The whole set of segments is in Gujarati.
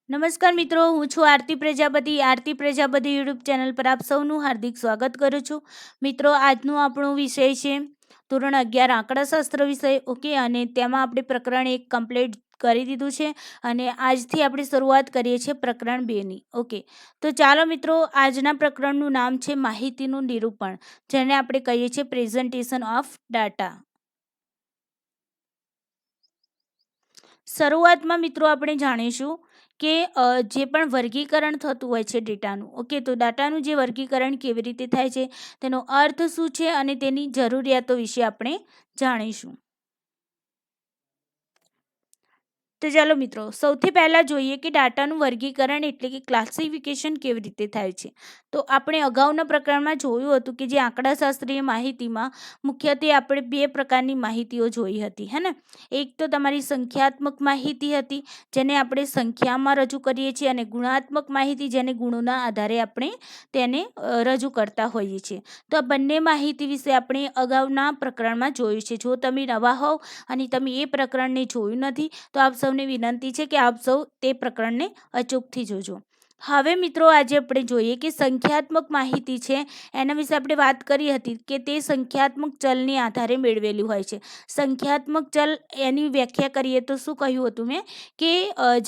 નમસ્કાર મિત્રો, હું છું આરતી પ્રજાપતિ. આરતી પ્રજાપતિ યુટ્યુબ ચેનલ પર આપ સૌનું હાર્દિક સ્વાગત કરું છું. મિત્રો, આજનો આપણો વિષય છે ધોરણ 11 આંકડાશાસ્ત્ર વિષય. ઓકે, અને તેમાં આપણે પ્રકરણ 1 કમ્પ્લીટ કરી દીધું છે અને આજથી આપણે શરૂઆત કરીએ છીએ પ્રકરણ 2ની. ઓકે, તો ચાલો મિત્રો, આજના પ્રકરણનું નામ છે માહિતીનું નિરૂપણ, જેને આપણે કહીએ છીએ પ્રેઝન્ટેશન ઓફ ડાટા. શરૂઆતમાં મિત્રો આપણે જાણીશું કે જે પણ વર્ગીકરણ થતું હોય છે ડેટાનું. ઓકે, તો ડાટાનું જે વર્ગીકરણ કેવી રીતે થાય છે, તેનો અર્થ શું છે અને તેની જરૂરિયાતો વિશે આપણે જાણીશું. તો ચાલો મિત્રો, સૌથી પહેલાં જોઈએ કે ડાટાનું વર્ગીકરણ એટલે કે ક્લાસિફિકેશન કેવી રીતે થાય છે. તો આપણે અગાઉના પ્રકરણમાં જોયું હતું કે જે આંકડાશાસ્ત્રીય માહિતીમાં મુખ્યત્વે આપણે 2 પ્રકારની માહિતીઓ જોઈ હતી, હે ને. એક તો તમારી સંખ્યાત્મક માહિતી હતી, જેને આપણે સંખ્યામાં રજૂ કરીએ છીએ, અને ગુણાત્મક માહિતી, જેને ગુણોના આધારે આપણે તેને રજૂ કરતા હોઈએ છીએ. તો આ બંને માહિતી વિશે આપણે અગાઉના પ્રકરણમાં જોયું છે. જો તમે નવા હોવ અને તમે એ પ્રકરણને જોયું નથી, તો આપ સૌને વિનંતી છે કે આપ સૌ તે પ્રકરણને અચૂકથી જોજો. હવે મિત્રો, આજે આપણે જોઈએ કે સંખ્યાત્મક માહિતી છે, એના વિશે આપણે વાત કરી હતી કે તે સંખ્યાત્મક ચલની આધારે મેળવેલી હોય છે. સંખ્યાત્મક ચલ, એની વ્યાખ્યા કરીએ તો શું કહ્યું હતું મેં કે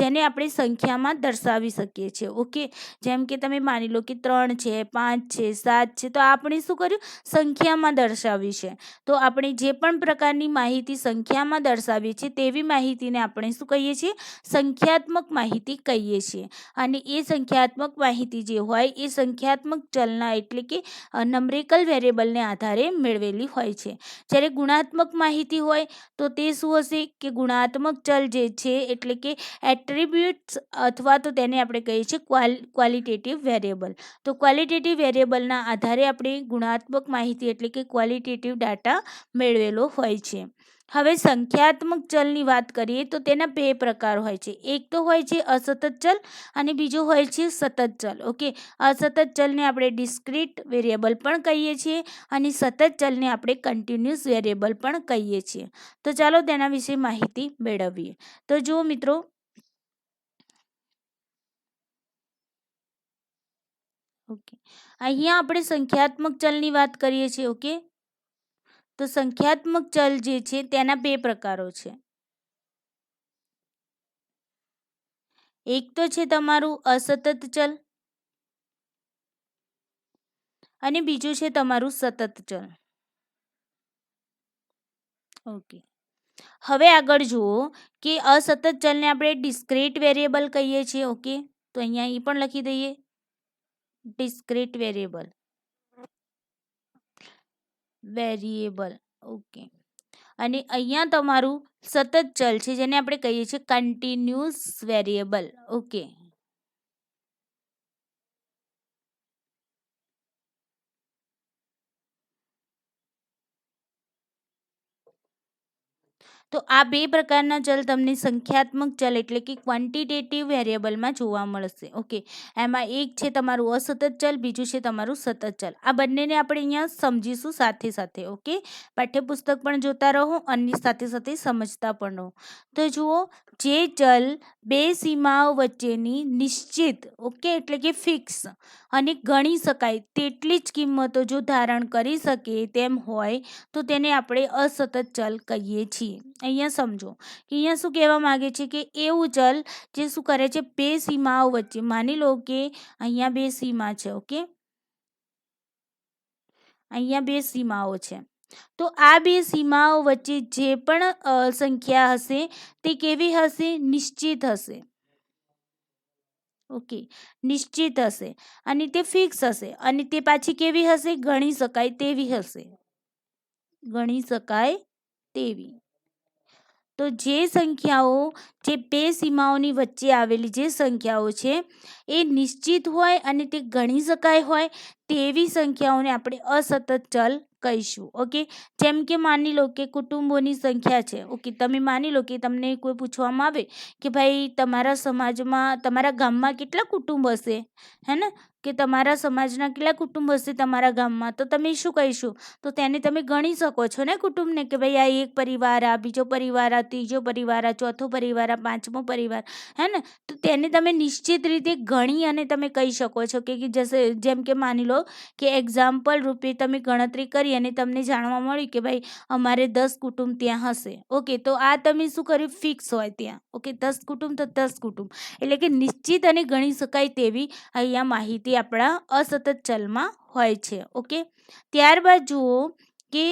જેને આપણે સંખ્યામાં દર્શાવી શકીએ છીએ. ઓકે, જેમ કે તમે માની લો કે 3 છે, 5 છે, 7 છે, તો આપણે શું કર્યું, સંખ્યામાં દર્શાવી છે. તો આપણે જે પણ પ્રકારની માહિતી સંખ્યામાં દર્શાવીએ છીએ તેવી માહિતીને આપણે શું કહીએ છીએ, સંખ્યાત્મક માહિતી કહીએ છીએ. અને એ સંખ્યાત્મક માહિતી જે હોય એ સંખ્યાત્મક ચલના એટલે કે નંબરિકલ વેરિયેબલને આધારે મેળવેલી હોય છે. જ્યારે ગુણાત્મક માહિતી હોય તો તે શું હશે કે ગુણાત્મક ચલ જે છે એટલે કે એટ્રીબ્યુટ્સ, અથવા તો તેને આપણે કહીએ છીએ ક્વોલિટેટિવ વેરિયેબલ. તો ક્વોલિટેટિવ વેરિયેબલના આધારે આપણે ગુણાત્મક માહિતી એટલે કે ક્વોલિટેટિવ ડાટા મેળવેલો હોય છે. હવે સંખ્યાત્મક ચલની વાત કરીએ તો તેના 2 પ્રકાર હોય છે. એક તો હોય છે અસતત ચલ અને બીજો હોય છે સતત ચલ. ઓકે, અસતત ચલને આપણે ડિસ્ક્રીટ વેરિયેબલ પણ કહીએ છીએ અને સતત ચલને આપણે કન્ટિન્યુઅસ વેરિયેબલ પણ કહીએ છીએ. તો ચાલો તેના વિશે માહિતી મેળવીએ. તો જુઓ મિત્રો, ઓકે, અહીંયા આપણે સંખ્યાત્મક ચલની વાત કરીએ છીએ. ઓકે, તો સંખ્યાત્મક ચલ જે છે તેના 2 પ્રકારો છે. એક તો છે તમારું અસતત ચલ અને બીજું છે તમારું સતત ચલ. ઓકે, હવે આગળ જુઓ કે અસતત ચલને આપણે ડિસ્ક્રીટ વેરિયેબલ કહીએ છીએ. ઓકે, તો અહીંયા એ પણ લખી દઈએ, ડિસ્ક્રીટ વેરિયેબલ. ઓકે, અને અહીંયા તમારું સતત ચલ છે, જેને આપણે કહીએ છીએ કન્ટિન્યુઅસ વેરિયેબલ. ઓકે, તો આ 2 પ્રકારના ચલ તમને સંખ્યાત્મક ચલ એટલે કે ક્વોન્ટિટેટિવ વેરિયેબલમાં જોવા મળશે. ઓકે, એમાં એક છે તમારું અસતત ચલ, બીજું છે તમારું સતત ચલ. આ બંનેને આપણે અહીંયા સમજીશું સાથે સાથે. ઓકે, પાઠ્યપુસ્તક પણ જોતા રહો અને સાથે સાથે સમજતા પણ રહો. તો જુઓ, જે ચલ 2 સીમાઓ વચ્ચેની નિશ્ચિત, ઓકે, એટલે કે ફિક્સ અને ગણી શકાય તેટલી જ કિંમતો જો ધારણ કરી શકે તેમ હોય તો તેને આપણે અસતત ચલ કહીએ છીએ. અહીંયા સમજો કે અહીંયા શું કહેવા માંગે છે કે એવું ચલ જે શું કરે છે, 2 સીમાઓ વચ્ચે, માની લો કે અહીંયા 2 સીમા છે. ઓકે, અહીંયા 2 સીમાઓ છે. તો આ 2 સીમાઓ વચ્ચે જે પણ સંખ્યા હશે તે કેવી હશે, નિશ્ચિત હશે. ઓકે, નિશ્ચિત હશે અને તે ફિક્સ હશે, અને તે પાછી કેવી હશે, ગણી શકાય તેવી હશે. ગણી શકાય તેવી. તો જે સંખ્યાઓ, જે 2 સીમાઓની વચ્ચે આવેલી જે સંખ્યાઓ છે એ નિશ્ચિત હોય અને તે ગણી શકાય હોય તેવી સંખ્યાઓને આપણે અસતત ચલ કહીશું. ઓકે, જેમ કે માની લો કે કુટુંબોની સંખ્યા છે. ઓકે, તમે માની લો કે તમને કોઈ પૂછવામાં આવે કે ભાઈ તમારા સમાજમાં, તમારા ગામમાં કેટલા કુટુંબ હશે, હે ને. કે તમારા સમાજના કેટલા કુટુંબ હશે તમારા ગામમાં, તો તમે શું કહીશું, તો તેને તમે ગણી શકો છો ને કુટુંબને, કે ભાઈ આ એક પરિવાર, આ બીજો પરિવાર, આ ત્રીજો પરિવાર, આ ચોથો પરિવાર, આ પાંચમો પરિવાર, હે ને. તો તેને તમે નિશ્ચિત રીતે ગણી અને તમે કહી શકો છો કે જેમ કે માની લો કે એક્ઝામ્પલ રૂપે તમે ગણતરી કરી અને તમને જાણવા મળ્યું કે ભાઈ અમારે 10 કુટુંબ ત્યાં હશે. ઓકે, તો આ તમે શું કર્યું, ફિક્સ હોય ત્યાં. ઓકે, 10 કુટુંબ તો 10 કુટુંબ, એટલે કે નિશ્ચિત અને ગણી શકાય તેવી અહીંયા માહિતી આપણા અસતત ચલમાં હોય છે. ઓકે, ત્યારબાદ જુઓ કે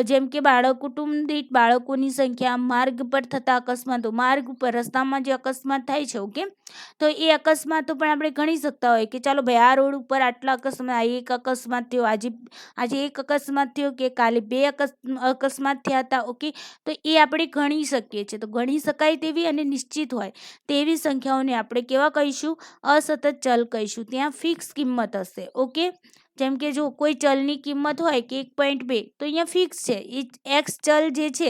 જેમ કે કુટુંબ દીઠ બાળકોની સંખ્યા, માર્ગ પર થતા અકસ્માતો, માર્ગ ઉપર રસ્તામાં જે અકસ્માત થાય છે, ઓકે, તો એ અકસ્માતો પણ આપણે ગણી શકતા હોય કે ચાલો ભાઈ આ રોડ ઉપર આટલા અકસ્માત, આ એક અકસ્માત થયો, આજે એક અકસ્માત થયો, કે કાલે 2 અકસ્માત થયા હતા. ઓકે, તો એ આપણે ગણી શકીએ છીએ. તો ગણી શકાય તેવી અને નિશ્ચિત હોય તેવી સંખ્યાઓને આપણે કેવા કહીશું, અસતત ચલ કહીશું. ત્યાં ફિક્સ કિંમત હશે. ઓકે, જેમ કે જો કોઈ ચલની કિંમત હોય કે 1.2, તો અહીંયા ફિક્સ છે. એ એક્સ ચલ જે છે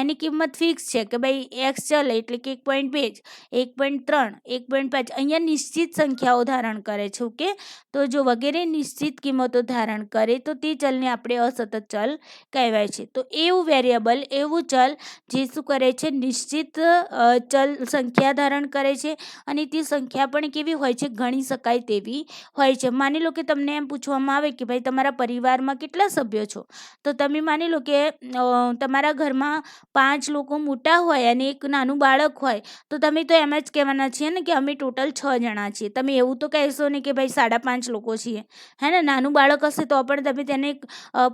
એની કિંમત ફિક્સ છે કે ભાઈ એક્સ ચલ એટલે કે 1.2, 1.3, 1.5 અહીંયા નિશ્ચિત સંખ્યાઓ ધારણ કરે છે. ઓકે, તો જો વગેરે નિશ્ચિત કિંમતો ધારણ કરે તો તે ચલને આપણે અસતત ચલ કહેવાય છે. તો એવું વેરિયેબલ, એવું ચલ જે શું કરે છે, નિશ્ચિત ચલ સંખ્યા ધારણ કરે છે અને તે સંખ્યા પણ કેવી હોય છે, ગણી શકાય તેવી હોય છે. માની લો કે તમને એમ પૂછવામાં આવે કે ભાઈ તમારા પરિવારમાં કેટલા સભ્યો છો, તો તમે માની લો કે તમારા ઘરમાં 5 લોકો મોટા હોય અને એક નાનું બાળક હોય, તો તમે તો એમ જ કહેવાના છીએ ને કે અમે ટોટલ 6 જણા છીએ. તમે એવું તો કહેશો ને કે ભાઈ 5.5 લોકો છીએ, હે ને. નાનું બાળક હશે તો પણ તમે તેને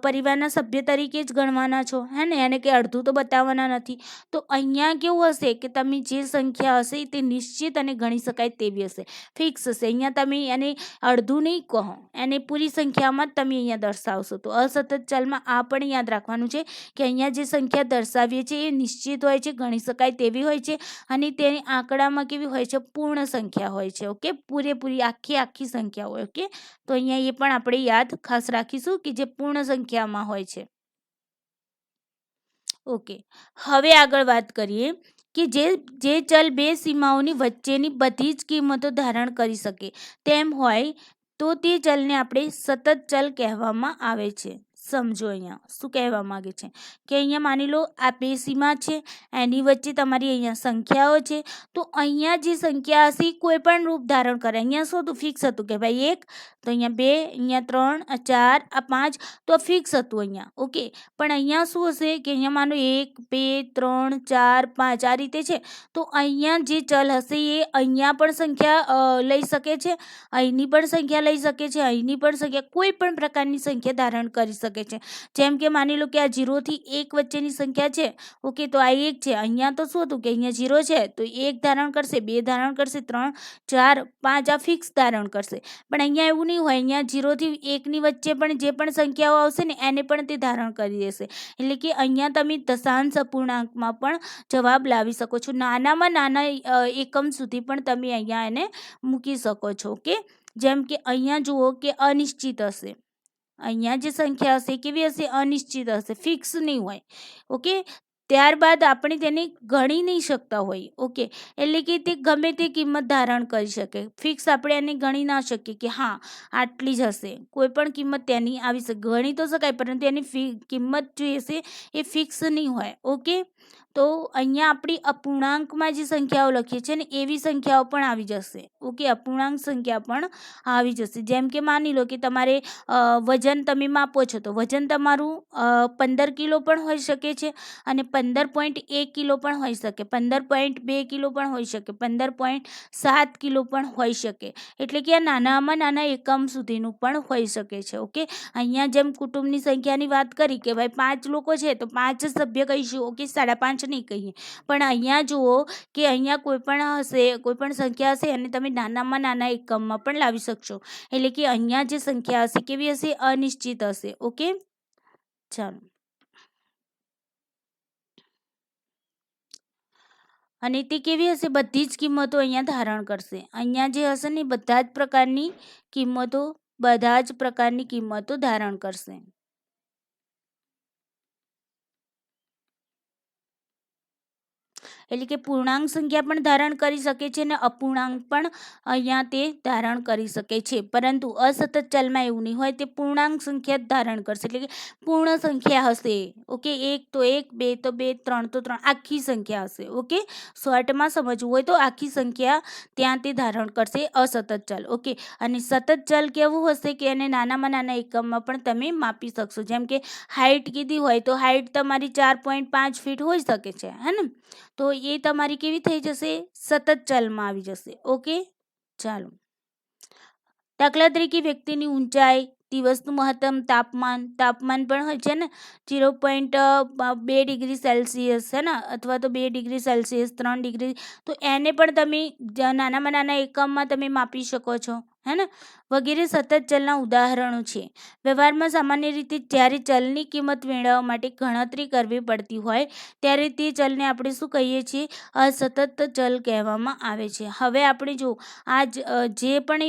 પરિવારના સભ્ય તરીકે જ ગણવાના છો, હે ને. એને કે અડધું તો બતાવવાના નથી. તો અહીંયા કેવું હશે કે તમે જે સંખ્યા હશે તે નિશ્ચિત અને ગણી શકાય તેવી હશે, ફિક્સ હશે. અહીંયા તમે એને અડધું નહીં કહો, એને પૂરી સંખ્યામાં જ તમે અહીંયા દર્શાવશો. તો અસતત ચલમાં આ પણ યાદ રાખવાનું છે કે અહીંયા જે સંખ્યા દર્શાવીએ છીએ એ નિશ્ચિત હોય છે, ગણી શકાય તેવી હોય છે અને તેની આંકડામાં કેવી હોય છે, પૂર્ણ સંખ્યા હોય છે. ઓકે, પૂરેપૂરી આખી સંખ્યા હોય. ઓકે, તો અહીંયા એ પણ આપણે યાદ ખાસ રાખીશું કે જે પૂર્ણ સંખ્યામાં હોય છે. ઓકે, હવે આગળ વાત કરીએ કે જે ચલ 2 સીમાઓની વચ્ચેની બધી જ કિંમતો ધારણ કરી શકે તેમ હોય તો તે ચલને આપણે સતત ચલ કહેવામાં આવે છે. સમજો અહીંયા શું કહેવા માંગે છે કે અહીંયા માની લો આ 2 સીમા છે, એની વચ્ચે તમારી અહીંયા સંખ્યાઓ છે. તો અહીંયા જે સંખ્યા હશે કોઈ પણ રૂપ ધારણ કરે. અહીંયા શું હતું, ફિક્સ હતું કે ભાઈ 1, તો અહીંયા 2, અહીંયા 3, આ 4, આ 5, તો ફિક્સ હતું અહીંયા. ઓકે, પણ અહીંયા શું હશે કે અહીંયા માનો 1, 2, 3, 4, 5 આ રીતે છે. તો અહીંયા જે ચલ હશે એ અહીંયા પણ સંખ્યા લઈ શકે છે, અહીંની પણ સંખ્યા લઈ શકે છે, અહીંની પણ સંખ્યા, કોઈ પણ પ્રકારની સંખ્યા ધારણ કરી શકે છે. જેમ કે માની લો કે આ 0 થી 1 વચ્ચેની સંખ્યા છે. ઓકે, તો આ 1 છે. અહીંયા તો શું હતું કે અહીંયા 0 છે, તો 1 ધારણ કરશે, 2 ધારણ કરશે, 3, 4, 5 આ ફિક્સ ધારણ કરશે. પણ અહીંયા એવું નહીં હોય, અહીંયા 0 થી 1 ની વચ્ચે પણ જે પણ સંખ્યાઓ આવશે ને એને પણ તે ધારણ કરી દેશે. એટલે કે અહીંયા તમે દશાંશ અપૂર્ણાંકમાં પણ જવાબ લાવી શકો છો. નાનામાં નાના એકમ સુધી પણ તમે અહીંયા એને મૂકી શકો છો. ઓકે, જેમ કે અહીંયા જુઓ કે અનિશ્ચિત હશે. અહીંયા જે સંખ્યા હશે કેવી હશે, અનિશ્ચિત હશે, ફિક્સ નહીં હોય. ઓકે, ત્યારબાદ આપણે તેને ગણી નહીં શકતા હોઈએ. ઓકે, એટલે કે તે ગમે તે કિંમત ધારણ કરી શકે. ફિક્સ આપણે એને ગણી ના શકીએ કે હા આટલી જ હશે, કોઈ પણ કિંમત તેની આવી શકે. ગણી તો શકાય પરંતુ એની કિંમત જે હશે એ ફિક્સ નહીં હોય. ઓકે, તો અહીંયા આપણી અપૂર્ણાંકમાં જે સંખ્યાઓ લખીએ છીએ ને એવી સંખ્યાઓ પણ આવી જશે. ઓકે, અપૂર્ણાંક સંખ્યા પણ આવી જશે. જેમ કે માની લો કે તમારે વજન તમે માપો છો, તો વજન તમારું 15 કિલો પણ હોઈ શકે છે અને 15.1 કિલો પણ હોઈ શકે, 15.2 કિલો પણ હોઈ શકે, 15.7 કિલો પણ હોઈ શકે. એટલે કે આ નાનામાં નાના એકમ સુધીનું પણ હોઈ શકે છે. ઓકે, અહીંયા જેમ કુટુંબની સંખ્યાની વાત કરી કે ભાઈ 5 લોકો છે તો 5 સભ્ય કહીશું. ઓકે, 5.5 નહીં કહીએ. પણ અહીંયા જુઓ કે અહીંયા કોઈ પણ સંખ્યા હશે અને તમે નાનામાં નાના એકમમાં પણ લાવી શકશો. એટલે કે અહીંયા જે સંખ્યા હશે કેવી હશે, અનિશ્ચિત હશે. ઓકે, ચાલો. અને તે કેવી હશે, બધી જ કિંમતો અહીંયા ધારણ કરશે. અહીંયા જે હશે ને બધા જ પ્રકારની કિંમતો ધારણ કરશે. એટલે કે પૂર્ણાંક સંખ્યા પણ ધારણ કરી શકે છે અને અપૂર્ણાંક પણ અહીંયા તે ધારણ કરી શકે છે, પરંતુ અસતત ચલમાં એવું નહીં હોય, તે પૂર્ણાંક સંખ્યા જ ધારણ કરશે, એટલે કે પૂર્ણ સંખ્યા હશે. ઓકે, 1 તો 1, 2 તો 2, 3 તો 3, આખી સંખ્યા હશે. ઓકે, શોર્ટમાં સમજવું હોય તો આખી સંખ્યા ત્યાં તે ધારણ કરશે અસતત ચલ. ઓકે, અને સતત ચલ કેવું હશે કે એને નાનામાં નાના એકમમાં પણ તમે માપી શકશો. જેમ કે હાઇટ કીધી હોય તો હાઇટ તમારી 4.5 ફીટ હોઈ શકે છે, હે ને? તો એ તમારી કેવી થઈ જશે? સતત ચલમાં આવી જશે. ઓકે, ચાલો. દાખલા તરીકે વ્યક્તિની ઊંચાઈ, દિવસનું મહત્તમ તાપમાન પણ હોય છે ને 0.2 ડિગ્રી સેલ્સિયસ, છે ને, અથવા તો 2 ડિગ્રી સેલ્સિયસ, 3 ડિગ્રી, તો એને પણ તમે નાનામાં નાના એકમમાં તમે માપી શકો છો, હે ને? વગેરે સતત ચલના ઉદાહરણો છે. વ્યવહારમાં સામાન્ય રીતે જ્યારે ચલની કિંમત મેળવવા માટે ગણતરી કરવી પડતી હોય ત્યારે તે ચલને આપણે શું કહીએ છીએ? અસતત ચલ કહેવામાં આવે છે. હવે આપણે જો જે પણ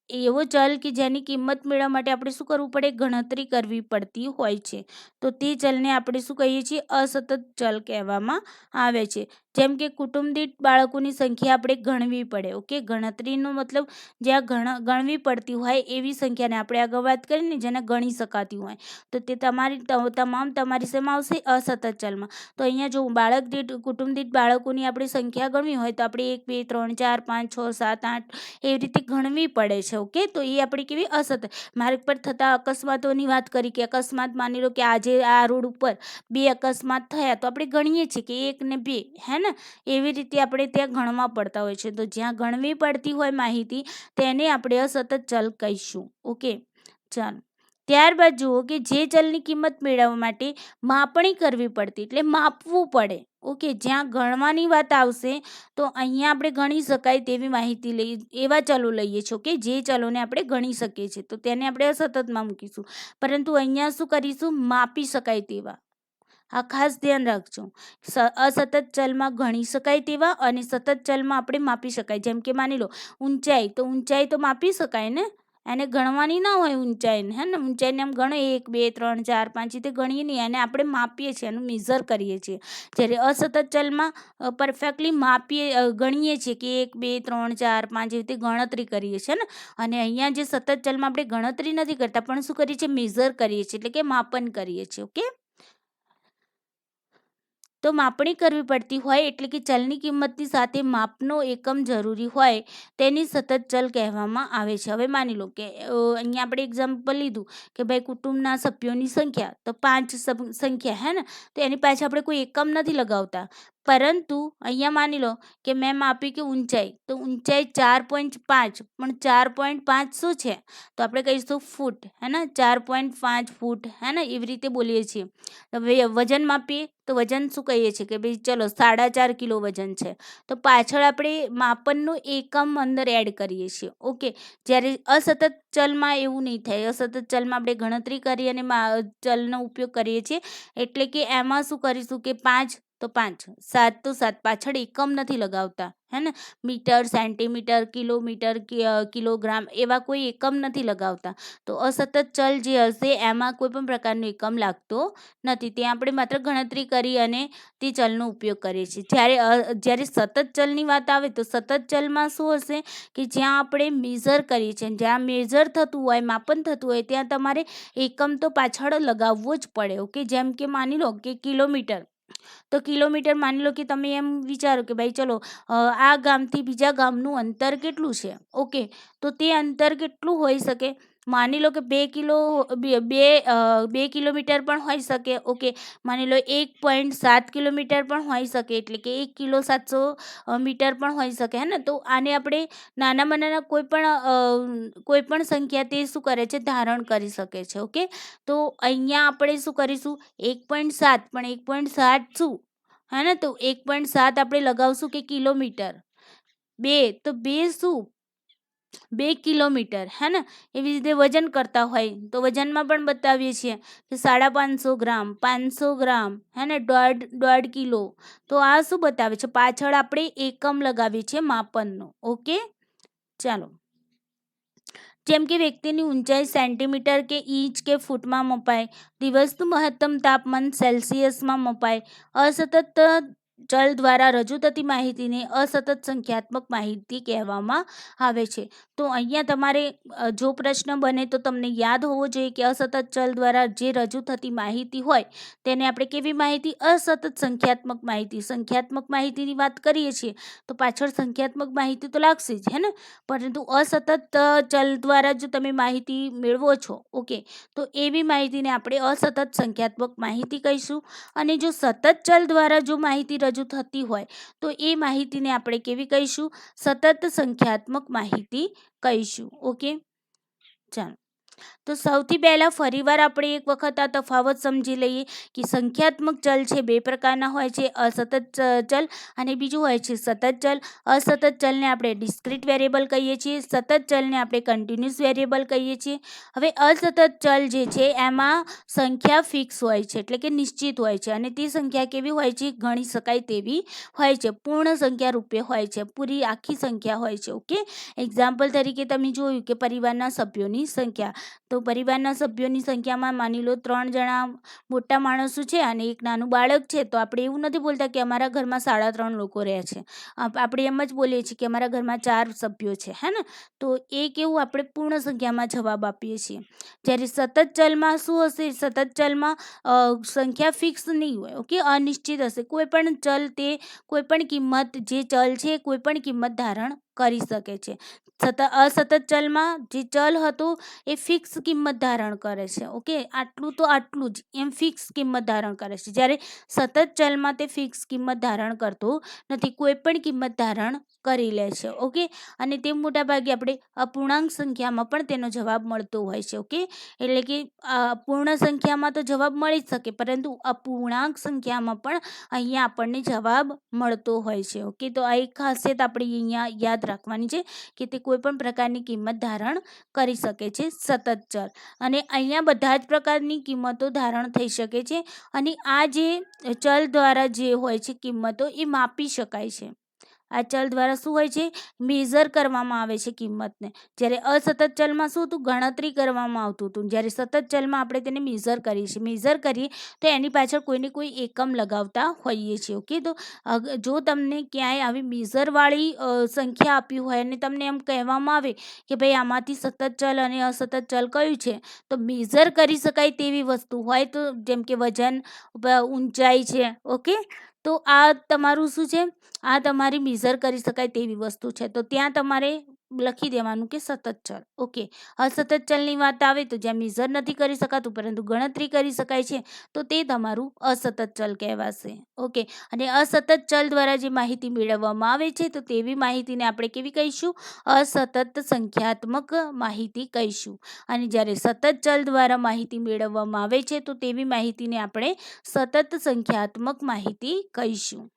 એવો ચલ કે જેની કિંમત મેળવવા માટે આપણે શું કરવું પડે? ગણતરી કરવી પડતી હોય છે, તો તે ચલને આપણે શું કહીએ છીએ? અસતત ચલ કહેવામાં આવે છે. જેમ કે કુટુંબ દીઠ બાળકોની સંખ્યા આપણે ગણવી પડે. ઓકે, ગણતરીનો મતલબ જ્યાં ગણવી પડતી હોય એવી સંખ્યાને આપણે આગળ વાત કરીને જેને ગણી શકાતી હોય, તો તે તમારી શેમાં આવશે? અસતત ચલમાં. તો અહીંયા જો કુટુંબ દીઠ બાળકોની આપણે સંખ્યા ગણવી હોય તો આપણે 1, 2, 3, 4, 5, 6, 7, 8 એવી રીતે ગણવી પડે છે. ઓકે, તો એ આપણી કેવી? અસતત. માર્ગ પર થતા અકસ્માતોની વાત કરી કે અકસ્માત માની લો કે આજે આ રોડ ઉપર 2 અકસ્માત થયા, તો આપણે ગણીએ છીએ કે 1 ને 2, હે ને? એવી રીતે આપણે ત્યાં ગણવા પડતા હોય છે. તો જ્યાં ગણવી પડતી હોય માહિતી તેને આપણે અસતત ચલ કહીશું. ઓકે, ચાલો. ત્યારબાદ જુઓ કે જે ચલની કિંમત મેળવવા માટે માપણી કરવી પડતી, એટલે માપવું પડે. ઓકે, જ્યાં ગણવાની વાત આવશે તો અહીંયા આપણે ગણી શકાય તેવી માહિતી એવા ચલો લઈએ છીએ. ઓકે, જે ચલોને આપણે ગણી શકીએ છીએ તો તેને આપણે અસતતમાં મૂકીશું, પરંતુ અહીંયા શું કરીશું? માપી શકાય તેવા. આ ખાસ ધ્યાન રાખજો. અસતત ચલમાં ગણી શકાય તેવા અને સતત ચલમાં આપણે માપી શકાય. જેમ કે માની લો ઊંચાઈ તો માપી શકાય ને, એને ગણવાની ના હોય ઊંચાઈને, હે ને? ઊંચાઈને એમ ગણો 1, 2, 3, 4, 5 રીતે ગણીએ નહીં, અને આપણે માપીએ છીએ, એનું મેઝર કરીએ છીએ. જ્યારે અસતત ચલમાં પરફેક્ટલી ગણીએ છીએ કે 1, 2, 3, 4, 5 એવી રીતે ગણતરી કરીએ છીએ ને. અને અહીંયા જે સતત ચલમાં આપણે ગણતરી નથી કરતા પણ શું કરીએ છીએ? મેઝર કરીએ છીએ, એટલે કે માપન કરીએ છીએ. ઓકે, તો માપણી કરવી પડતી હોય એટલે કે ચલની કિંમતની સાથે માપનો એકમ જરૂરી હોય તેની સતત ચલ કહેવામાં આવે છે. હવે માની લો કે અહીંયા આપણે એક્ઝામ્પલ લીધું કે ભાઈ કુટુંબના સભ્યોની સંખ્યા તો 5 સંખ્યા, હે ને? તો એની પાછળ આપણે કોઈ એકમ નથી લગાવતા, પરંતુ અહીંયા માની લો કે મેં માપી કે ઊંચાઈ, તો ઊંચાઈ 4.5, પણ 4.5 શું છે? તો આપણે કહીશું ફૂટ, હે ને? 4.5 ફૂટ, હે ને? એવી રીતે બોલીએ છીએ. હવે વજન માપીએ તો વજન શું કહીએ છીએ કે ભાઈ ચલો 4.5 કિલો વજન છે, તો પાછળ આપણે માપનનું એકમ અંદર એડ કરીએ છીએ. ઓકે, જ્યારે અસતત ચલમાં એવું નહીં થાય. અસતત ચલમાં આપણે ગણતરી કરી અને ચલનો ઉપયોગ કરીએ છીએ, એટલે કે એમાં શું કરીશું કે 5 તો 5, 7 તો 7, પાછળ એકમ નથી લગાવતા, હે ને? મીટર, સેન્ટીમીટર, કિલોમીટર, કિલોગ્રામ એવા કોઈ એકમ નથી લગાવતા. તો અસતત ચલ જે હશે એમાં કોઈ પણ પ્રકારનો એકમ લાગતો નથી, ત્યાં આપણે માત્ર ગણતરી કરી અને તે ચલનો ઉપયોગ કરીએ છીએ. જ્યારે સતત ચલની વાત આવે તો સતત ચલમાં શું હશે કે જ્યાં આપણે મેઝર કરીએ છીએ, જ્યાં મેઝર થતું હોય, માપન થતું હોય, ત્યાં તમારે એકમ તો પાછળ લગાવવો જ પડે. ઓકે, જેમ કે માની લો કે કિલોમીટર, તો કિલોમીટર માની લો કે તમે એમ વિચારો કે ભાઈ ચલો આ ગામથી બીજા ગામનું અંતર કેટલું છે? ઓકે, તો તે અંતર કેટલું હોઈ શકે? માની લો કે 2 કિલોમીટર પણ હોઈ શકે. ઓકે, માની લો 1.7 કિલોમીટર પણ હોઈ શકે, એટલે કે 1 કિલો 700 મીટર પણ હોઈ શકે, હે ને? તો આને આપણે નાનામાં નાના કોઈ પણ સંખ્યા તે શું કરે છે? ધારણ કરી શકે છે. ઓકે, તો અહીંયા આપણે શું કરીશું? 1.7, પણ 1.7 શું, હે ને? તો 1.7 આપણે લગાવશું કે કિલોમીટર. 2 તો 2 શું? 2 કિલોમીટર, હે ને? એવી રીતે વજન કરતા હોય તો વજનમાં પણ બતાવીએ છીએ કે 550 ગ્રામ, 500 ગ્રામ, હે ને? 1.5 કિલો. તો આ શું બતાવે છે? પાછળ આપણે એકમ લગાવીએ છીએ માપનનો. ઓકે, ચાલો. જેમ કે વ્યક્તિની ઊંચાઈ સેન્ટીમીટર કે ઇંચ કે ફૂટમાં મપાય, દિવસનું મહત્તમ તાપમાન સેલ્સિયસમાં મપાય, અસતત ચલ દ્વારા રજૂ થતી માહિતીને અસતત સંખ્યાત્મક માહિતી કહેવામાં આવે છે. તો અહીંયા તમારે જો પ્રશ્ન બને તો તમને યાદ હોવો જોઈએ કે અસતત ચલ દ્વારા જે રજૂ થતી માહિતી હોય તેને આપણે કેવી માહિતી? અસતત સંખ્યાત્મક માહિતી. સંખ્યાત્મક માહિતીની વાત કરીએ છીએ તો પાછળ સંખ્યાત્મક માહિતી તો લાગશે જ, હે ને? પરંતુ અસતત ચલ દ્વારા જો તમે માહિતી મેળવો છો, ઓકે, તો એવી માહિતીને આપણે અસતત સંખ્યાત્મક માહિતી કહીશું. અને જો સતત ચલ દ્વારા જો માહિતી રજૂ થતી હોય તો એ માહિતીને આપણે કેવી કહીશું? સતત સંખ્યાત્મક માહિતી કહીશું. ઓકે, ચાલો. તો સૌથી પહેલાં ફરીવાર આપણે એક વખત આ તફાવત સમજી લઈએ કે સંખ્યાત્મક ચલ છે બે પ્રકારના હોય છે, અસતત ચલ અને બીજું હોય છે સતત ચલ. અસતત ચલને આપણે ડિસ્ક્રીટ વેરિયેબલ કહીએ છીએ, સતત ચલને આપણે કન્ટિન્યુઅસ વેરિયેબલ કહીએ છીએ. હવે અસતત ચલ જે છે એમાં સંખ્યા ફિક્સ હોય છે, એટલે કે નિશ્ચિત હોય છે, અને તે સંખ્યા કેવી હોય છે? ગણી શકાય તેવી હોય છે, પૂર્ણ સંખ્યા રૂપે હોય છે, પૂરી આખી સંખ્યા હોય છે. ઓકે, એક્ઝામ્પલ તરીકે તમે જોયું કે પરિવારના સભ્યોની સંખ્યા. તો પરિવારના સભ્યોની સંખ્યામાં માની લો 3 જણા મોટા માણસો છે અને એક નાનું બાળક છે, તો આપણે એવું નથી બોલતા કે અમારા ઘરમાં 3.5 લોકો રહે છે. આપણે એમ જ બોલીએ છીએ કે અમારા ઘરમાં 4 સભ્યો છે, હે ને? તો એ કેવું આપણે પૂર્ણ સંખ્યામાં જવાબ આપીએ છીએ. જ્યારે સતત ચલમાં શું હશે? સતત ચલમાં સંખ્યા ફિક્સ નહીં હોય, ઓકે, અનિશ્ચિત હશે. કોઈ પણ ચલ તે કોઈ પણ કિંમત જે ચલ છે કોઈ પણ કિંમત ધારણ કરી શકે છે. અસતત ચલમાં જે ચલ હતું એ ફિક્સ કિંમત ધારણ કરે છે. ઓકે, આટલું તો આટલું જ એમ ફિક્સ કિંમત ધારણ કરે છે. જ્યારે સતત ચલમાં તે ફિક્સ કિંમત ધારણ કરતું નથી, કોઈ પણ કિંમત ધારણ કરી લે છે. ઓકે, અને તે મોટાભાગે આપણે અપૂર્ણાંક સંખ્યામાં પણ તેનો જવાબ મળતો હોય છે. ઓકે, એટલે કે પૂર્ણ સંખ્યામાં તો જવાબ મળી જ શકે, પરંતુ અપૂર્ણાંક સંખ્યામાં પણ અહીંયા આપણને જવાબ મળતો હોય છે. ઓકે, તો આ એક ખાસિયત આપણે અહીંયા યાદ રાખવાની છે કે તે કોઈ પણ પ્રકારની કિંમત ધારણ કરી શકે છે, સતત ચલ. અને અહીંયા બધા જ પ્રકારની કિંમતો ધારણ થઈ શકે છે, અને આ જે ચલ દ્વારા જે હોય છે કિંમતો એ માપી શકાય છે. આ ચલ દ્વારા શું હોય છે? મેઝર કરવામાં આવે છે કિંમતને. જ્યારે અસતત ચલમાં શું હતું? ગણતરી કરવામાં આવતું હતું. જ્યારે સતત ચલમાં આપણે તેને મેઝર કરીએ છીએ. મેઝર કરીએ તો એની પાછળ કોઈને કોઈ એકમ લગાવતા હોઈએ છીએ. ઓકે, તો જો તમને ક્યાંય આવી મેઝરવાળી સંખ્યા આપી હોય અને તમને એમ કહેવામાં આવે કે ભાઈ આમાંથી સતત ચલ અને અસતત ચલ કયું છે, તો મેઝર કરી શકાય તેવી વસ્તુ હોય તો જેમ કે વજન, ઊંચાઈ છે, ઓકે, તો આ તમારું શું છે? આ તમારી મેઝર કરી શકાય તેવી વસ્તુ છે, તો ત્યાં તમારે લખી દેવાનું કે સતત ચલ. ઓકે, અસતત ચલની વાત આવે તો જ્યાં મેઝર નથી કરી શકાતું પરંતુ ગણતરી કરી શકાય છે તો તે તમારું અસતત ચલ કહેવાશે. ઓકે, અને અસતત ચલ દ્વારા જે માહિતી મેળવવામાં આવે છે તો તેવી માહિતીને આપણે કેવી કહીશું? અસતત સંખ્યાત્મક માહિતી કહીશું. અને જ્યારે સતત ચલ દ્વારા માહિતી મેળવવામાં આવે છે તો તેવી માહિતીને આપણે સતત સંખ્યાત્મક માહિતી કહીશું.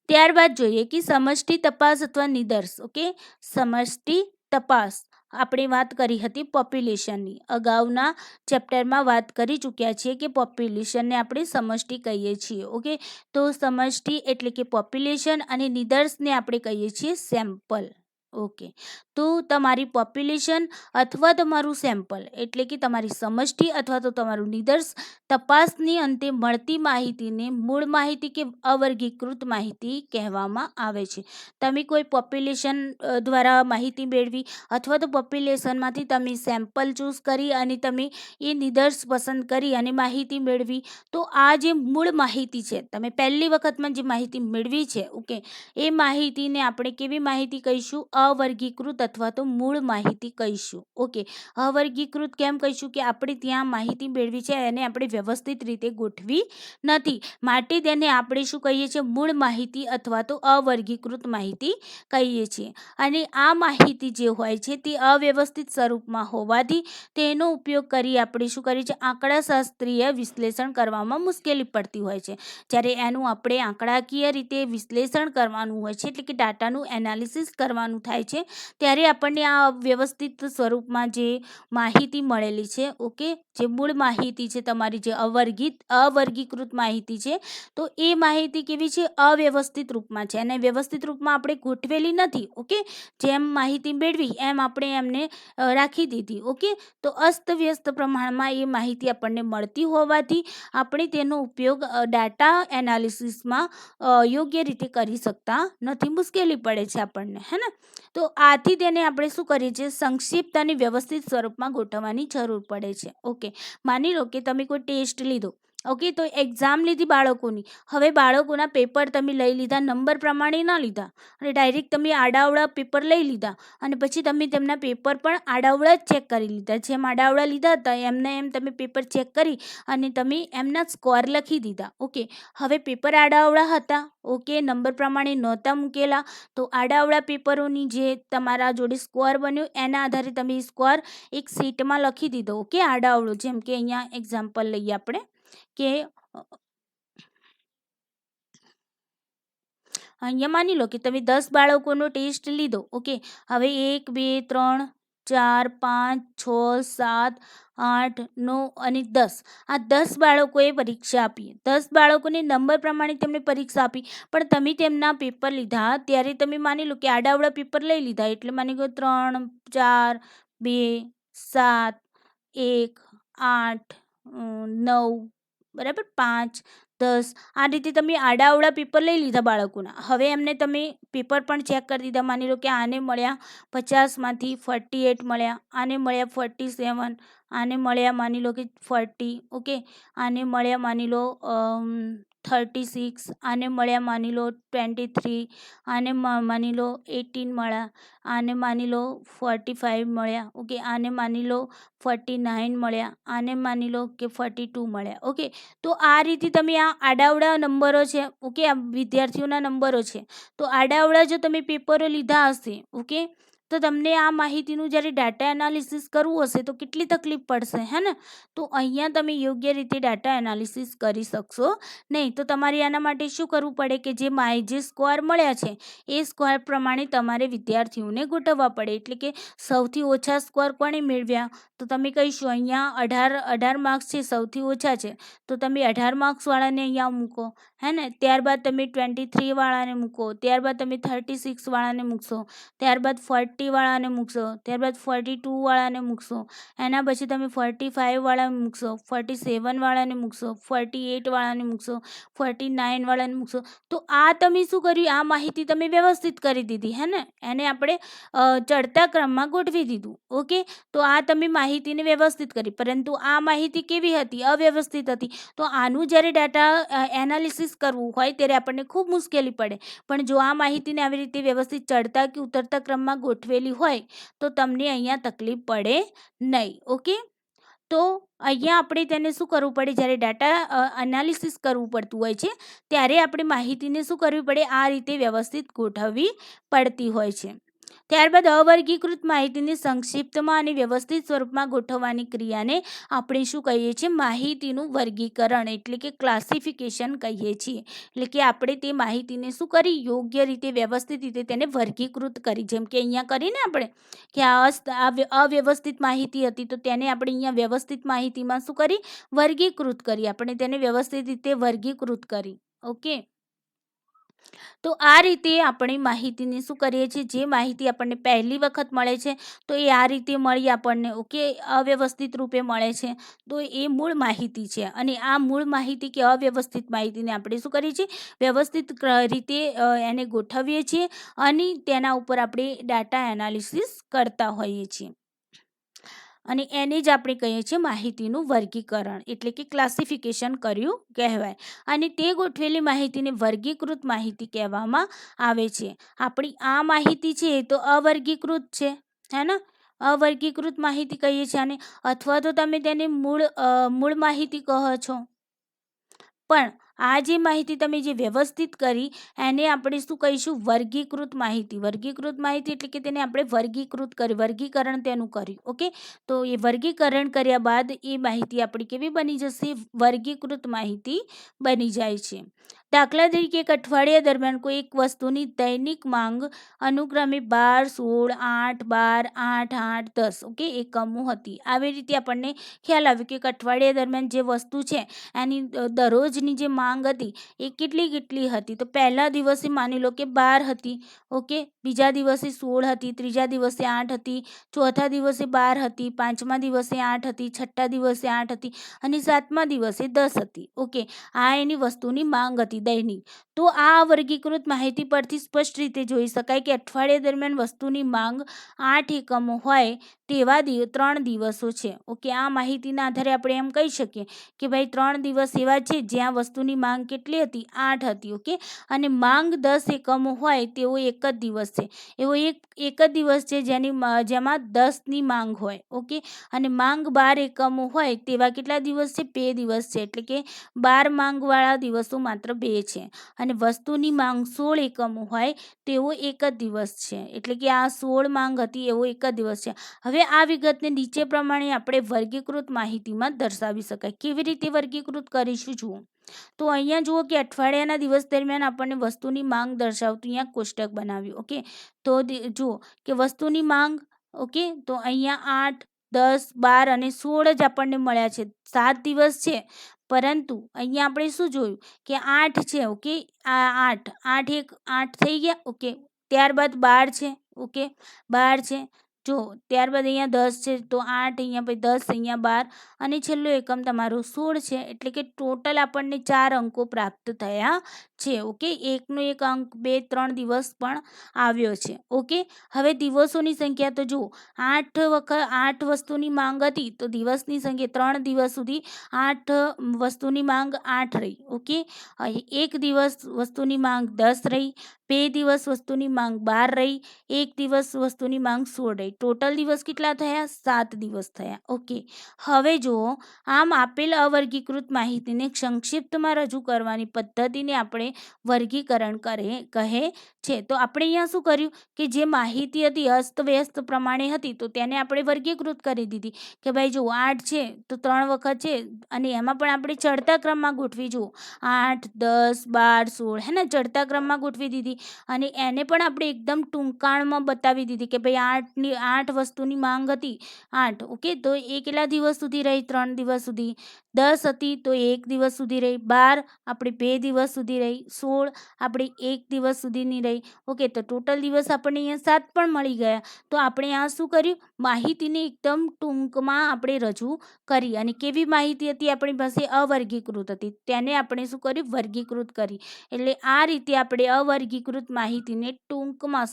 ત્યારબાદ જોઈએ કે સમષ્ટિ તપાસ અથવા નિદર્શ. ઓકે, સમષ્ટિ તપાસ આપણે વાત કરી હતી પોપ્યુલેશનની. અગાઉના ચેપ્ટરમાં વાત કરી ચૂક્યા છીએ કે પોપ્યુલેશનને આપણે સમષ્ટિ કહીએ છીએ. ઓકે, તો સમષ્ટિ એટલે કે પોપ્યુલેશન અને નિદર્શને આપણે કહીએ છીએ સેમ્પલ. ઓકે, તો તમારી પોપ્યુલેશન અથવા તમારું સેમ્પલ એટલે કે તમારી સમષ્ટિ અથવા તો તમારું નિદર્શ તપાસની અંતે મળતી માહિતીને મૂળ માહિતી કે અવર્ગીકૃત માહિતી કહેવામાં આવે છે. તમે કોઈ પોપ્યુલેશન દ્વારા માહિતી મેળવી અથવા તો પોપ્યુલેશનમાંથી તમે સેમ્પલ ચૂઝ કરી અને તમે એ નિદર્શ પસંદ કરી અને માહિતી મેળવી, તો આ જે મૂળ માહિતી છે તમે પહેલી વખતમાં જે માહિતી મેળવી છે, ઓકે, એ માહિતીને આપણે કેવી માહિતી કહીશું? અવર્ગીકૃત અથવા તો મૂળ માહિતી કહીશું. ઓકે, અવર્ગીકૃત કેમ કહીશું? કે આપણે ત્યાં માહિતી મેળવી છે એને આપણે વ્યવસ્થિત રીતે ગોઠવી નથી, માટે તેને આપણે શું કહીએ છીએ? મૂળ માહિતી અથવા તો અવર્ગીકૃત માહિતી કહીએ છીએ. અને આ માહિતી જે હોય છે તે અવ્યવસ્થિત સ્વરૂપમાં હોવાથી તેનો ઉપયોગ કરી આપણે શું કરીએ છીએ? આંકડાશાસ્ત્રીય વિશ્લેષણ કરવામાં મુશ્કેલી પડતી હોય છે. જ્યારે એનું આપણે આંકડાકીય રીતે વિશ્લેષણ કરવાનું હોય છે, એટલે કે ડાટાનું એનાલિસિસ કરવાનું થાય થાય છે ત્યારે આપણને આ વ્યવસ્થિત સ્વરૂપમાં જે માહિતી મળેલી છે, ઓકે, જે મૂળ માહિતી છે તમારી, જે અવર્ગીકૃત માહિતી છે, તો એ માહિતી કેવી છે? અવ્યવસ્થિત રૂપમાં છે, અને વ્યવસ્થિત રૂપમાં આપણે ગોઠવેલી નથી. ઓકે, જેમ માહિતી મેળવી એમ આપણે એમને રાખી દીધી. ઓકે, તો અસ્તવ્યસ્ત પ્રમાણમાં એ માહિતી આપણને મળતી હોવાથી આપણે તેનો ઉપયોગ ડાટા એનાલિસિસમાં યોગ્ય રીતે કરી શકતા નથી, મુશ્કેલી પડે છે આપણને, હે ને? તો આથી તેને આપણે શું કરીએ છીએ? સંક્ષિપ્ત અને વ્યવસ્થિત સ્વરૂપમાં ગોઠવવાની જરૂર પડે છે. ઓકે, માની લો કે તમે કોઈ ટેસ્ટ લીધો, ઓકે, તો એક્ઝામ લીધી બાળકોની. હવે બાળકોના પેપર તમે લઈ લીધા, નંબર પ્રમાણે ના લીધા, અને ડાયરેક્ટ તમે આડાવડા પેપર લઈ લીધા, અને પછી તમે તેમના પેપર પણ આડાવડા જ ચેક કરી લીધા. જેમ આડાવડા લીધા હતા એમને એમ તમે પેપર ચેક કરી અને તમે એમના સ્કોર લખી દીધા. ઓકે, હવે પેપર આડાવડા હતા, ઓકે, નંબર પ્રમાણે નહોતા મૂકેલા, તો આડાવડા પેપરોની જે તમારા જોડે સ્કોર બન્યો એના આધારે તમે સ્કોર એક શીટમાં લખી દીધો. ઓકે, આડાવડો, જેમ કે અહીંયા એક્ઝામ્પલ લઈએ આપણે કે અહીંયા માની લો કે તમે 10 બાળકોનો ટેસ્ટ લીધો. ઓકે, હવે 1 2 3 4 5 6 7 8 9 અને 10, આ 10 બાળકોએ પરીક્ષા આપી. 10 બાળકોને નંબર પ્રમાણે તેમણે પરીક્ષા આપી, પણ તમે તેમના પેપર લીધા ત્યારે તમે માની લો કે આડાવડા પેપર લઈ લીધા, એટલે માની લો 3 4 2 7 1 8 9 બરાબર 5 10, આ રીતે તમે આડાઅવળા પેપર લઈ લીધા બાળકોના. હવે એમને તમે પેપર પણ ચેક કરી દીધા. માની લો કે આને મળ્યા 50માંથી 48 મળ્યા, આને મળ્યા 47, આને મળ્યા માની લો કે 40, ઓકે, આને મળ્યા માની લો 36, આને મળ્યા માની લો 23, આને માની લો 18 મળ્યા, આને માની લો 45 મળ્યા, ઓકે, આને માની લો 49 મળ્યા, આને માની લો કે 42 મળ્યા. ઓકે, તો આ રીતે તમે આ આડાવડા નંબરો છે, ઓકે, આ વિદ્યાર્થીઓના નંબરો છે. તો આડાવડા જો તમે પેપરો લીધા હશે, ઓકે, તો તમને આ માહિતીનું જ્યારે ડાટા એનાલિસિસ કરવું હશે તો કેટલી તકલીફ પડશે, હે ને? તો અહીંયા તમે યોગ્ય રીતે ડાટા એનાલિસિસ કરી શકશો નહીં. તો તમારે આના માટે શું કરવું પડે કે જે સ્કોર મળ્યા છે એ સ્કોર પ્રમાણે તમારે વિદ્યાર્થીઓને ગોઠવવા પડે. એટલે કે સૌથી ઓછા સ્કોર કોણે મેળવ્યા? તો તમે કહીશું અહીંયા 18 માર્ક્સ છે, સૌથી ઓછા છે, તો તમે 18 માર્ક્સવાળાને અહીંયા મૂકો, હે ને? ત્યારબાદ તમે 23 વાળાને મૂકો, ત્યારબાદ તમે 36 વાળાને મૂકશો, ત્યારબાદ 40 વાળાને મૂકશો, ત્યારબાદ 42 વાળાને મૂકશો, એના પછી તમે 45 વાળાને મૂકશો, 47 વાળાને મૂકશો, 48 વાળાને મૂકશો, 49 વાળાને મૂકશો. તો આ તમે શું કર્યું? આ માહિતી તમે વ્યવસ્થિત કરી દીધી, હે ને? એને આપણે ચડતા ક્રમમાં ગોઠવી દીધું. ઓકે, તો આ તમે માહિતીને વ્યવસ્થિત કરી, પરંતુ આ માહિતી કેવી હતી? અવ્યવસ્થિત હતી. તો આનું જ્યારે ડાટા એનાલિસિસ કરવું હોય ત્યારે આપણને ખૂબ મુશ્કેલી પડે. પણ જો આ માહિતીને આવી રીતે વ્યવસ્થિત ચડતા કે ઉતરતા ક્રમમાં ગોઠવેલી હોય તો તમને અહીંયા તકલીફ પડે નહીં. ઓકે, તો અહીંયા આપણે તેને શું કરવું પડે? જ્યારે ડાટા એનાલિસિસ કરવું પડતું હોય છે ત્યારે આપણે માહિતીને શું કરવી પડે? આ રીતે વ્યવસ્થિત ગોઠવવી પડતી હોય છે. ત્યારબાદ અવર્ગીકૃત માહિતીને સંક્ષિપ્તમાં અને વ્યવસ્થિત સ્વરૂપમાં ગોઠવવાની ક્રિયાને આપણે શું કહીએ છીએ? માહિતીનું વર્ગીકરણ એટલે કે ક્લાસિફિકેશન કહીએ છીએ. એટલે કે આપણે તે માહિતીને શું કરી? યોગ્ય રીતે વ્યવસ્થિત રીતે તેને વર્ગીકૃત કરી. જેમ કે અહીંયા કરીને આપણે કે આ અવ્યવસ્થિત માહિતી હતી તો તેને આપણે અહીંયા વ્યવસ્થિત માહિતીમાં શું કરી? વર્ગીકૃત કરી. આપણે તેને વ્યવસ્થિત રીતે વર્ગીકૃત કરી. ઓકે, તો આ રીતે આપણે માહિતીને શું કરીએ છીએ? જે માહિતી આપણને પહેલી વખત મળે છે તો એ આ રીતે મળી આપણને, ઓકે, અવ્યવસ્થિત રૂપે મળે છે તો એ મૂળ માહિતી છે. અને આ મૂળ માહિતી કે અવ્યવસ્થિત માહિતીને આપણે શું કરીએ છીએ? વ્યવસ્થિત રીતે એને ગોઠવીએ છીએ અને તેના ઉપર આપણે ડાટા એનાલિસિસ કરતા હોઈએ છીએ. અને એને જ આપણે કહીએ છીએ માહિતીનું વર્ગીકરણ, એટલે કે ક્લાસિફિકેશન કર્યું કહેવાય. અને તે ગોઠવેલી માહિતીને વર્ગીકૃત માહિતી કહેવામાં આવે છે. આપણી આ માહિતી છે એ તો અવર્ગીકૃત છે, હે ને? અવર્ગીકૃત માહિતી કહીએ છીએ આને, અથવા તો તમે તેને મૂળ માહિતી કહો છો. પણ આ જે માહિતી તમે જે વ્યવસ્થિત કરી એને આપણે શું કહીશું? વર્ગીકૃત માહિતી. વર્ગીકૃત માહિતી એટલે કે તેને આપણે વર્ગીકૃત કરી, વર્ગીકરણ તેનું કર્યું. ઓકે, તો એ વર્ગીકરણ કર્યા બાદ એ માહિતી આપણી કેવી બની જશે? વર્ગીકૃત માહિતી બની જાય છે. દાખલા તરીકે એક અઠવાડિયા દરમિયાન કોઈ એક વસ્તુની દૈનિક માંગ અનુક્રમે 12, 16, 8, 12, 8, 8, 10 ઓકે એકમો હતી. આવી રીતે આપણને ખ્યાલ આવ્યો કે એક અઠવાડિયા દરમિયાન જે વસ્તુ છે એની દરરોજની જે માંગ હતી એ કેટલી હતી. તો પહેલા દિવસે માની લો કે 12 હતી. ઓકે, બીજા દિવસે 16 હતી, ત્રીજા દિવસે 8 હતી, ચોથા દિવસે 12 હતી, પાંચમા દિવસે 8 હતી, છઠ્ઠા દિવસે 8 હતી અને સાતમા દિવસે 10 હતી. ઓકે, આ એની વસ્તુની માંગ હતી દૈનિક. તો આ વર્ગીકૃત માહિતી પરથી સ્પષ્ટ રીતે જોઈ શકાય કે અઠવાડિયા દરમિયાન વસ્તુની માંગ 8 એકમો હોય તેવા 3 દિવસો છે. ઓકે, આ માહિતીના આધારે આપણે એમ કહી શકીએ કે ભાઈ 3 દિવસ એવા છે જ્યાં વસ્તુની માંગ કેટલી હતી? 8 હતી. ઓકે, અને માંગ 10 એકમો હોય તેવો એક જ દિવસ છે. એવો એક જ દિવસ છે જેમાં 10ની માંગ હોય. ઓકે, અને માંગ 12 એકમો હોય તેવા કેટલા દિવસ છે? 2 દિવસ છે. એટલે કે 12 માંગવાળા દિવસો માત્ર 2 છે. અને વસ્તુની માંગ 16 એકમો હોય તેવો એક જ દિવસ છે. એટલે કે આ 16 માંગ હતી એવો એક જ દિવસ છે. હવે આ વિગતને નીચે પ્રમાણે આપણે વર્ગીકૃત માહિતીમાં દર્શાવી શકાય. કેવી રીતે વર્ગીકૃત કરીશું? જુઓ, તો અહીંયા જુઓ કે અઠવાડિયાના દિવસ દરમિયાન આપણને વસ્તુની માંગ દર્શાવતું અહીંયા કોષ્ટક બનાવ્યું. ઓકે, તો જુઓ કે વસ્તુની માંગ, ઓકે, તો અહીંયા 8, 10, 12 અને 16 જ આપણને મળ્યા છે. 7 દિવસ છે, પરંતુ અહીંયા આપણે શું જોયું કે 8 છે. ઓકે, આ 8 થઈ ગયા. ઓકે, ત્યારબાદ 12 છે. ઓકે, 12 છે. જો ત્યારબાદ અહીંયા 10 છે, તો 8 અહીંયા પછી 10 અહીંયા 12 અને છેલ્લો એકમ તમારો 16 છે. એટલે કે ટોટલ આપણને 4 અંકો પ્રાપ્ત થયા છે. ઓકે, એકનો એક અંક 2, 3 દિવસ પણ આવ્યો છે. ઓકે, હવે દિવસોની સંખ્યા તો જુઓ, 8 વસ્તુની માંગ હતી તો દિવસની સંખ્યા 3 દિવસ સુધી 8 વસ્તુની માંગ 8 રહી. ઓકે, એક દિવસ વસ્તુની માંગ 10 રહી, 2 દિવસ વસ્તુની માંગ 12 રહી, 1 દિવસ વસ્તુની માંગ 16 રહી. ટોટલ દિવસ કેટલા થયા? 7 દિવસ થયા. ઓકે, હવે જુઓ, આમ આપેલ અવર્ગીકૃત માહિતીને સંક્ષિપ્તમાં રજૂ કરવાની પદ્ધતિને આપણે વર્ગીકરણ કહે છે. તો આપણે અહીંયા શું કર્યું કે જે માહિતી હતી અસ્તવ્યસ્ત પ્રમાણે હતી તો તેને આપણે વર્ગીકૃત કરી દીધી કે ભાઈ જુઓ 8 છે તો 3 વખત છે અને એમાં પણ આપણે ચડતા ક્રમમાં ગોઠવી. જુઓ 8, 10, 12, 16 હે ને, ચડતા ક્રમમાં ગોઠવી દીધી અને એને પણ આપણે એકદમ ટૂંકાણમાં બતાવી દીધી કે ભાઈ 8 વસ્તુની માંગ હતી 8. ઓકે, તો એ કેટલા દિવસ સુધી રહી? 3 દિવસ સુધી. 10 હતી તો 1 દિવસ સુધી રહી. 12 આપણે 2 દિવસ સુધી રહી. 16 આપણે 1 દિવસ સુધીની રહી. ઓકે, તો ટોટલ દિવસ આપણને અહીંયા 7 પણ મળી ગયા. તો આપણે આ શું કર્યું? માહિતીને એકદમ ટૂંકમાં આપણે રજૂ કરી. અને કેવી માહિતી હતી આપણી પાસે? અવર્ગીકૃત હતી. તેને આપણે શું કર્યું? વર્ગીકૃત કરી. એટલે આ રીતે આપણે અવર્ગીકૃત માહિતીને ટૂંકમાં,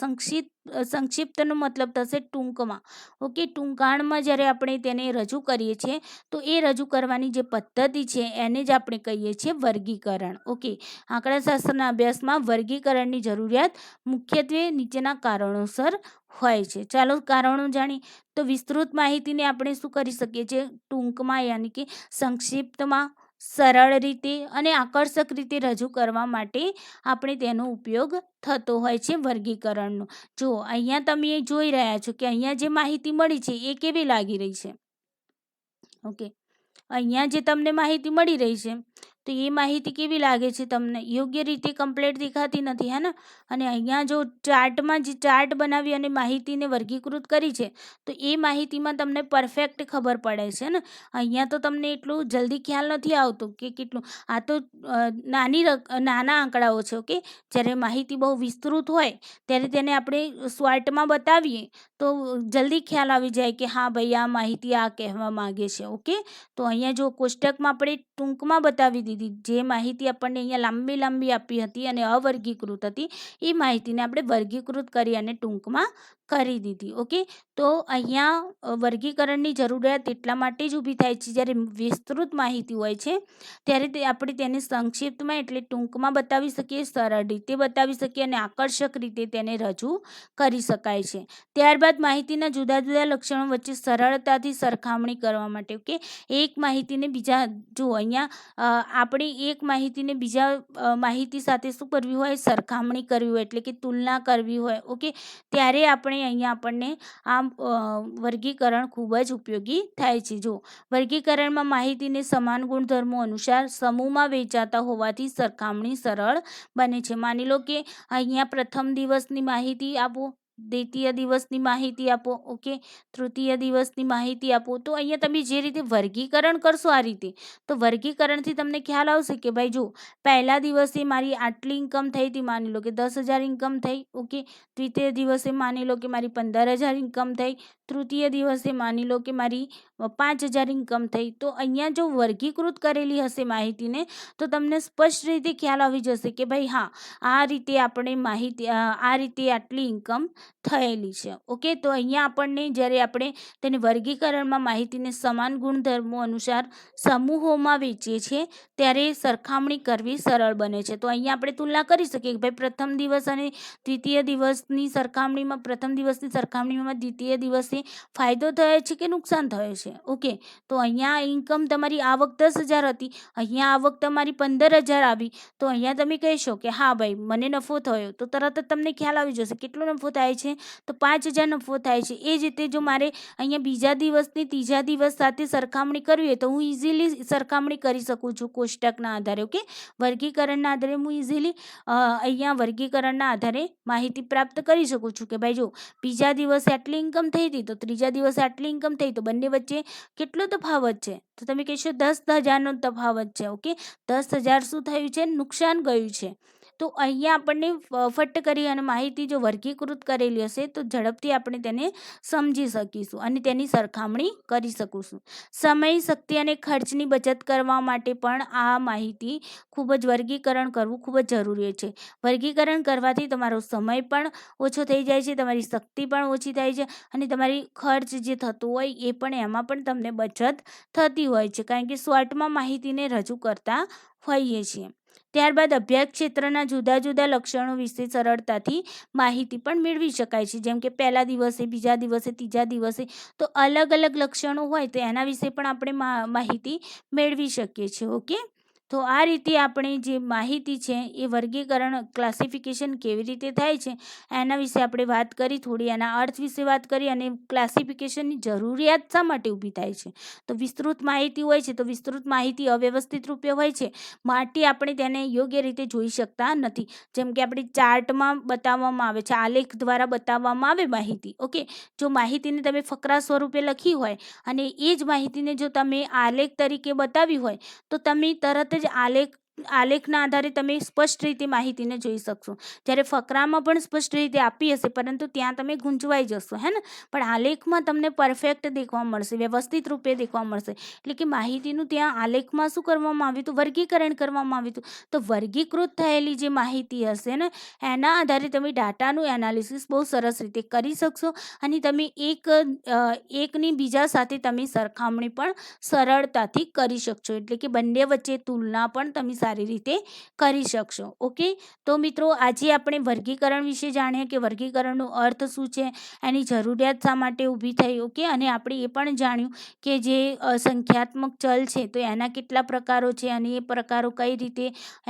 સંક્ષિપ્તનો મતલબ થશે ટૂંકમાં. ઓકે, ટૂંકાણમાં જ્યારે આપણે તેને રજૂ કરીએ છીએ તો એ રજૂ કરવાની જે પદ્ધતિ છે એને જ આપણે કહીએ છીએ વર્ગીકરણ. ઓકે, આંકડાશાસ્ત્રના અભ્યાસમાં વર્ગીકરણની જરૂરિયાત મુખ્યત્વે નીચેના કારણોસર હોય છે. ચાલો કારણો જાણીએ. તો વિસ્તૃત માહિતીને આપણે શું કરી શકીએ છીએ? ટૂંકમાં યાની કે સંક્ષિપ્તમાં, સરળ રીતે અને આકર્ષક રીતે રજૂ કરવા માટે આપણે તેનો ઉપયોગ થતો હોય છે વર્ગીકરણનો. જુઓ, અહીંયા તમે જોઈ રહ્યા છો કે અહીંયા જે માહિતી મળી છે એ કેવી લાગી રહી છે? ઓકે, અહીંયા જે તમને માહિતી મળી રહી છે તો એ માહિતી કેવી લાગે છે તમને? યોગ્ય રીતે કમ્પ્લીટ દેખાતી નથી, હે ને? અને અહીંયા જો ચાર્ટમાં જે ચાર્ટ બનાવી અને માહિતીને વર્ગીકૃત કરી છે તો એ માહિતીમાં તમને પરફેક્ટ ખબર પડે છે ને. અહીંયા તો તમને એટલું જલ્દી ખ્યાલ નથી આવતો કે કેટલું. આ તો નાના આંકડાઓ છે. ઓકે, જ્યારે માહિતી બહુ વિસ્તૃત હોય ત્યારે તેને આપણે શોર્ટમાં બતાવીએ તો જલ્દી ખ્યાલ આવી જાય કે હા ભાઈ આ માહિતી આ કહેવા માગે છે. ઓકે, તો અહીંયા જો કોષ્ટકમાં આપણે ટૂંકમાં બતાવી દીધી. જે માહિતી આપણને અહીંયા લાંબી આપી હતી અને અવર્ગીકૃત હતી એ માહિતીને આપણે વર્ગીકૃત કરી અને ટૂંકમાં કરી દીધી. ઓકે, તો અહીંયા વર્ગીકરણની જરૂરિયાત એટલા માટે જ ઊભી થાય છે જ્યારે વિસ્તૃત માહિતી હોય છે ત્યારે આપણે તેને સંક્ષિપ્તમાં એટલે ટૂંકમાં બતાવી શકીએ, સરળ રીતે બતાવી શકીએ અને આકર્ષક રીતે તેને રજૂ કરી શકાય છે. ત્યારબાદ ત્યારબાદ માહિતીના જુદા જુદા લક્ષણો વચ્ચે સરળતાથી સરખામણી કરવા માટે. ઓકે, એક માહિતીને બીજા, જો અહીંયા આપણે એક માહિતીને બીજા માહિતી સાથે શું કરવી હોય, સરખામણી કરવી હોય, એટલે કે તુલના કરવી હોય. ઓકે, ત્યારે આપણે અહીંયા આપણને આ વર્ગીકરણ ખૂબ જ ઉપયોગી થાય છે. જો વર્ગીકરણમાં માહિતીને સમાન ગુણધર્મો અનુસાર સમૂહમાં વેચાતા હોવાથી સરખામણી સરળ બને છે. માની લો કે અહીંયા પ્રથમ દિવસની માહિતી આપો, દ્વિતીય દિવસની માહિતી આપો, ઓકે, તૃતીય દિવસની માહિતી આપો. તો અહીંયા તમે જે રીતે વર્ગીકરણ કરશો આ રીતે, તો વર્ગીકરણથી તમને ખ્યાલ આવશે કે ભાઈ જો પહેલા દિવસે મારી આટલી ઇન્કમ થઈ હતી, માની લો કે 10,000 ઇન્કમ થઈ. ઓકે, દ્વિતીય દિવસે માની લો કે મારી 15,000 ઇન્કમ થઈ, તૃતીય દિવસે માની લો કે મારી 5,000 ઇન્કમ થઈ. તો અહીંયા જો વર્ગીકૃત કરેલી હશે માહિતીને, તો તમને સ્પષ્ટ રીતે ખ્યાલ આવી જશે કે ભાઈ હા, આ રીતે આપણે માહિતી, આ રીતે આટલી ઇન્કમ થયેલી છે. ઓકે, તો અહીંયા આપણને જ્યારે આપણે તેને વર્ગીકરણમાં માહિતીને સમાન ગુણધર્મો અનુસાર સમૂહોમાં વેચીએ છીએ ત્યારે સરખામણી કરવી સરળ બને છે. તો અહીંયા આપણે તુલના કરી શકીએ કે ભાઈ પ્રથમ દિવસ અને દ્વિતીય દિવસની સરખામણીમાં, પ્રથમ દિવસની સરખામણીમાં દ્વિતીય દિવસે ફાયદો થયો છે કે નુકસાન થયો છે. ઓકે, તો અહીંયા ઇન્કમ તમારી આવક 10,000 હતી, અહીંયા આવક તમારી 15,000 આવી. તો અહીંયા તમે કહેશો કે હા ભાઈ મને નફો થયો, તો તરત જ તમને ખ્યાલ આવી જશે કેટલો નફો થાય છે, તો 5,000 નફો થાય છે. એ જ રીતે જો મારે અહીંયા બીજા દિવસની ત્રીજા દિવસ સાથે સરખામણી કરવી હોય તો હું ઇઝીલી સરખામણી કરી શકું છું કોષ્ટકના આધારે. ઓકે, વર્ગીકરણના આધારે હું ઇઝીલી અહીંયા વર્ગીકરણના આધારે માહિતી પ્રાપ્ત કરી શકું છું કે ભાઈ જો બીજા દિવસે આટલી ઇન્કમ થઈ હતી, તો ત્રીજા દિવસે આટલી ઇન્કમ થઈ, તો બંને વચ્ચે કેટલો તફાવત છે, તો તમે કહેશો 10,000નો તફાવત છે. ઓકે, 10,000 શું થયું છે, નુકસાન ગયું છે. તો અહીંયા આપણને ફટ કરી અને માહિતી જો વર્ગીકૃત કરેલી હશે તો ઝડપથી આપણે તેને સમજી શકીશું અને તેની સરખામણી કરી શકીશું. સમય, શક્તિ અને ખર્ચની બચત કરવા માટે પણ આ માહિતી ખૂબ જ વર્ગીકરણ કરવું ખૂબ જ જરૂરી છે. વર્ગીકરણ કરવાથી તમારો સમય પણ ઓછો થઈ જાય છે, તમારી શક્તિ પણ ઓછી થાય છે અને તમારી ખર્ચ જે થતો હોય એ પણ, એમાં પણ તમને બચત થતી હોય છે, કારણ કે શોર્ટમાં માહિતીને રજૂ કરતા હોઈએ છીએ. ત્યારબાદ અભ્યાસ ક્ષેત્રના જુદા જુદા લક્ષણો વિશે સરળતાથી માહિતી પણ મેળવી શકાય છે. જેમ કે પહેલા દિવસે, બીજા દિવસે, ત્રીજા દિવસે, તો અલગ અલગ લક્ષણો હોય તો એના વિશે પણ આપણે માહિતી મેળવી શકીએ છીએ. ઓકે, તો આ રીતે આપણે જે માહિતી છે એ વર્ગીકરણ, ક્લાસિફિકેશન કેવી રીતે થાય છે એના વિશે આપણે વાત કરી, થોડી એના અર્થ વિશે વાત કરી અને ક્લાસિફિકેશનની જરૂરિયાત શા માટે ઊભી થાય છે. તો વિસ્તૃત માહિતી હોય છે, તો વિસ્તૃત માહિતી અવ્યવસ્થિત રૂપે હોય છે માટે આપણે તેને યોગ્ય રીતે જોઈ શકતા નથી. જેમ કે આપણે ચાર્ટમાં બતાવવામાં આવે છે, આલેખ દ્વારા બતાવવામાં આવે માહિતી. ઓકે, જો માહિતીને તમે ફકરા સ્વરૂપે લખી હોય અને એ જ માહિતીને જો તમે આલેખ તરીકે બતાવી હોય તો તમે તરત જ આલેખના આધારે તમે સ્પષ્ટ રીતે માહિતીને જોઈ શકશો. જ્યારે ફકરામાં પણ સ્પષ્ટ રીતે આપી હશે પરંતુ ત્યાં તમે ગૂંચવાઈ જશો, હે ને, પણ આલેખમાં તમને પરફેક્ટ દેખવા મળશે, વ્યવસ્થિત રૂપે દેખવા મળશે. એટલે કે માહિતીનું ત્યાં આલેખમાં શું કરવામાં આવ્યું હતું, વર્ગીકરણ કરવામાં આવ્યું હતું. તો વર્ગીકૃત થયેલી જે માહિતી હશે ને એના આધારે તમે ડાટાનું એનાલિસિસ બહુ સરસ રીતે કરી શકશો અને તમે એકની બીજા સાથે તમે સરખામણી પણ સરળતાથી કરી શકશો. એટલે કે બંને વચ્ચે તુલના પણ તમે સારી રીતે કરી શકશો. ઓકે, તો મિત્રો આજે આપણે વર્ગીકરણ વિશે જાણીએ કે વર્ગીકરણનો અર્થ શું છે, એની જરૂરિયાત શા માટે ઊભી થઈ. ઓકે, અને આપણે એ પણ જાણ્યું કે જે સંખ્યાત્મક ચલ છે તો એના કેટલા પ્રકારો છે અને એ પ્રકારો કઈ રીતે,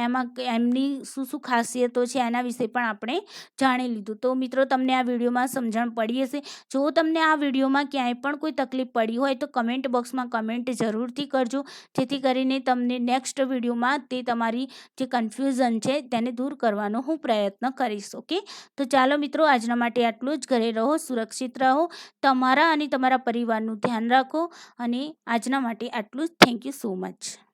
એમાં એમની શું શું ખાસિયતો છે એના વિશે પણ આપણે જાણી લીધું. તો મિત્રો તમને આ વિડીયોમાં સમજણ પડી હશે. જો તમને આ વિડીયોમાં ક્યાંય પણ કોઈ તકલીફ પડી હોય તો કમેન્ટ બોક્સમાં કમેન્ટ જરૂરથી કરજો, જેથી કરીને તમને નેક્સ્ટ વિડીયોમાં તે તમારી જે કન્ફ્યુઝન છે તેને દૂર કરવાનો હું પ્રયત્ન કરીશ. ઓકે, તો ચાલો મિત્રો આજના માટે આટલું જ. ઘરે રહો, સુરક્ષિત રહો, તમારા અને તમારા પરિવારનું ધ્યાન રાખો અને આજના માટે આટલું જ. Thank you so much.